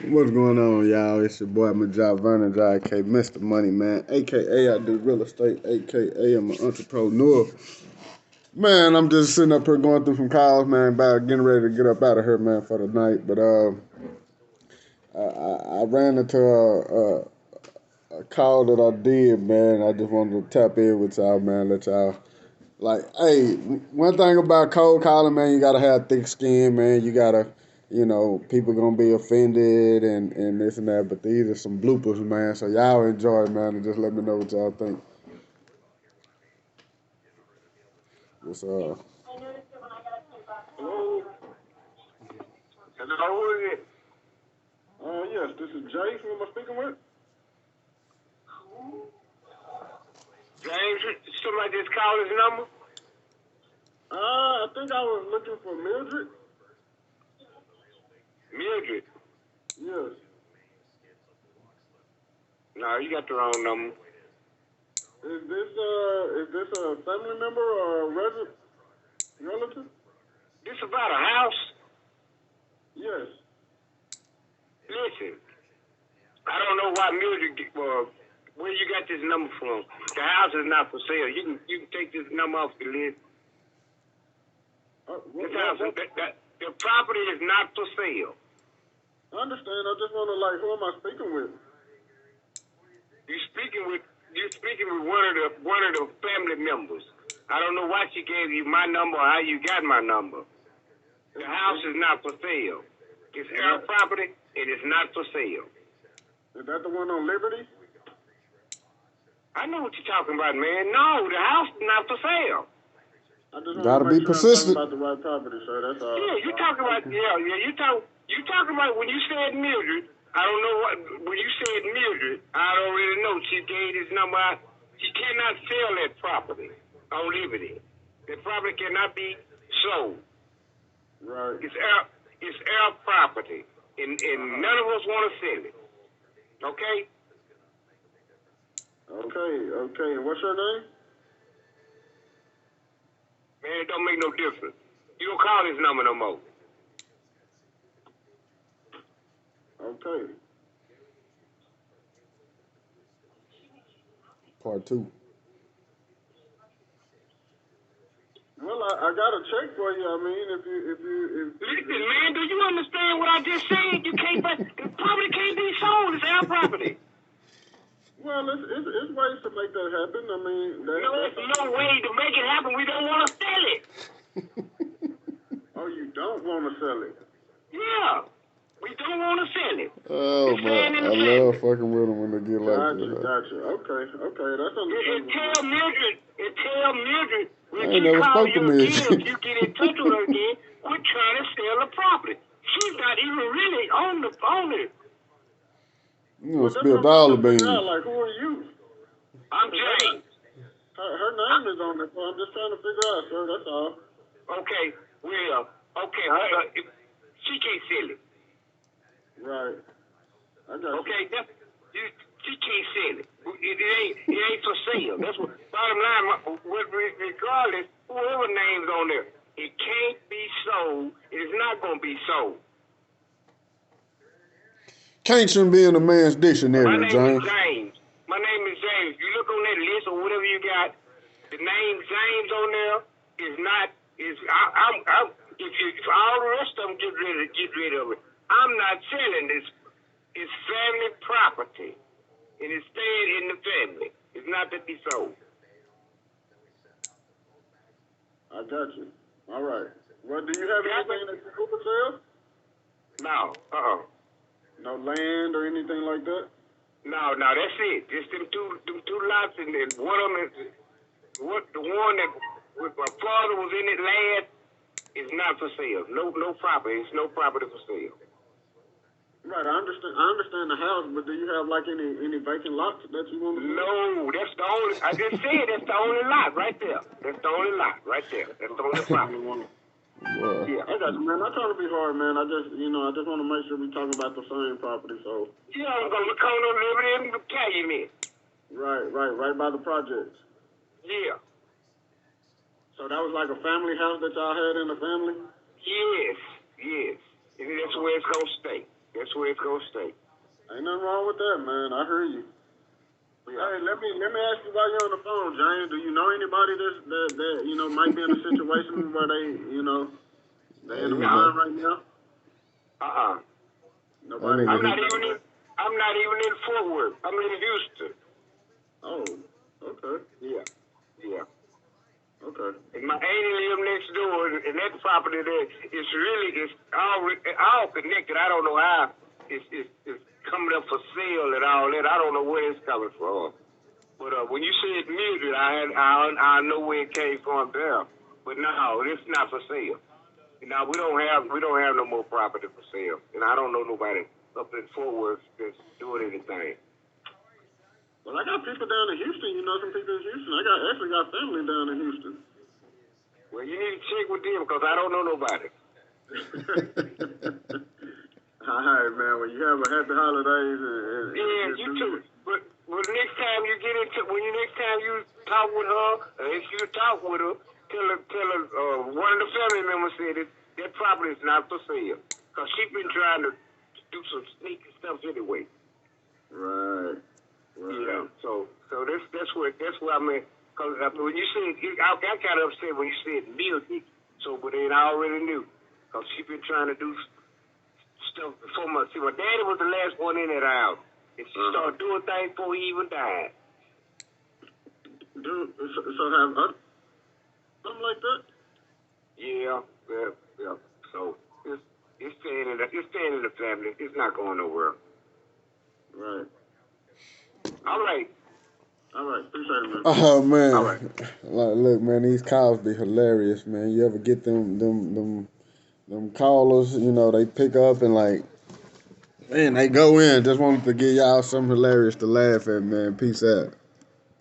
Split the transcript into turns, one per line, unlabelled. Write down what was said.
What's going on, y'all? It's your boy, jahmrmoneyman, aka Mr. Money Man, aka I do real estate, aka I'm an entrepreneur. Man, I'm just sitting up here going through some calls, man, about getting ready to get up out of here, man, for the night. But I ran into a call that I did, man. I just wanted to tap in with y'all, man, let y'all. Like, hey, one thing about cold calling, man, you gotta have thick skin, man. You gotta, people gonna be offended and this and that. But these are some bloopers, man. So y'all enjoy it, man, and just let me know what y'all think. It's
Hello. Hello, who is it? Yes, this is Jay. Who am I speaking with? James, somebody just called his number? I think I was looking for Mildred. Mildred? Yes. No, you got the wrong number. Is this a family member or a relative? This about a house? Yes. Listen, I don't know why Mildred, where you got this number from? The house is not for sale. You can take this number off the list. The property is not for sale. I understand. I just want to who am I speaking with? You're speaking with one of the family members. I don't know why she gave you my number or how you got my number. The house is not for sale. It's our property and it's not for sale. Is that the one on Liberty? I know what you're talking about, man. No, the house is not for sale. I just
gotta be persistent.
I'm talking about the right property, sir. That's all. Yeah, you talking about you talking about when you said Mildred. I don't know when you said Mildred. I don't really know. She gave this number out. She cannot sell that property on Liberty. That property cannot be sold. Right. It's our property, and none of us want to sell it. Okay. Okay. And what's your name? Man, it don't make no difference. You don't call this number no more. Okay.
Part 2.
Well, I got a check for you. I mean, if listen, man, do you understand what I just said? You can't, the property can't be sold. It's our property. Well, it's ways to make that happen. I mean, there's no way to make it happen. We don't want to sell it. Oh, you don't want to sell it? Yeah, we don't want to sell it.
Oh, man, I love fucking with them when they get like that.
Gotcha. Okay, that's understandable. Tell Mildred when
she calls you
again, if you get in touch with her again, we're trying to sell the property. She's not even really on it.
You know, spilled all the beans.
Who are you? I'm James. Her name is on it, so I'm just trying to figure out, sir. That's all. Okay. Well, she can't sell it. Right. I got
okay,
she can't sell it. It ain't for sale. That's what. Bottom line, regardless, whoever name's on there, it can't be sold. It is not going to be sold.
Can't shouldn't be in a man's dictionary, James.
My name is James. You look on that list or whatever you got, the name James on there is not. If all the rest of them get rid of it. I'm not selling this. It's family property, and it's staying in the family. It's not to be sold. I got you. All right. Well, do you have anything that you hope to sell? No. No land or anything like that? No, that's it. Just them two lots, and then one of them is the one that my father was in it last is not for sale. No property. It's no property for sale. Right, I understand the house, but do you have any vacant lots that you want to sell? No, that's the only. I just said that's the only lot right there. That's the only lot right there. That's the only property. Yeah, I got you, man. I'm trying to be hard, man. I just want to make sure we're talking about the same property. So yeah, I'm gonna look on Liberty and Calumet. Right by the projects. Yeah. So that was like a family house that y'all had in the family? Yes. And that's where it's gonna stay. That's That's where it's gonna stay. Ain't nothing wrong with that, man. I hear you. Yeah. Hey, let me ask you while you're on the phone, James. Do you know anybody that you know might be in a situation where they in the bind right now? Nobody. I'm not even in Fort Worth. I'm in Houston. Oh, okay. Yeah. Okay. And my auntie live next door, and that property there is all connected. I don't know how it's coming up for sale and all that. I don't know where it's coming from. But when you said music, I know where it came from there. But no, it's not for sale. Now we don't have no more property for sale, and I don't know nobody up in Fort Worth that's doing anything. Well, I got people down in Houston. You know some people in Houston. I actually got family down in Houston. Well, you need to check with them because I don't know nobody. All right, man. Well, you have a happy holidays. And you too. But next time you next time you talk with her, if you talk with her, tell her one of the family members said that property is not for sale because she's been trying to do some sneaky stuff anyway. Right. Yeah. So that's where I'm at. Cause when you said I got kind of upset when you said music. So, but then I already knew because she's been trying to do stuff before my daddy was the last one in that house, and she started doing things before he even died. Dude, so have something like that? Yeah. So it's staying in the family. It's not going nowhere. Right. All right. Appreciate it, man.
Oh man.
All right.
Like, look, man, these calls be hilarious, man. You ever get them callers? You know, they pick up and like, man, they go in. Just wanted to give y'all something hilarious to laugh at, man. Peace out.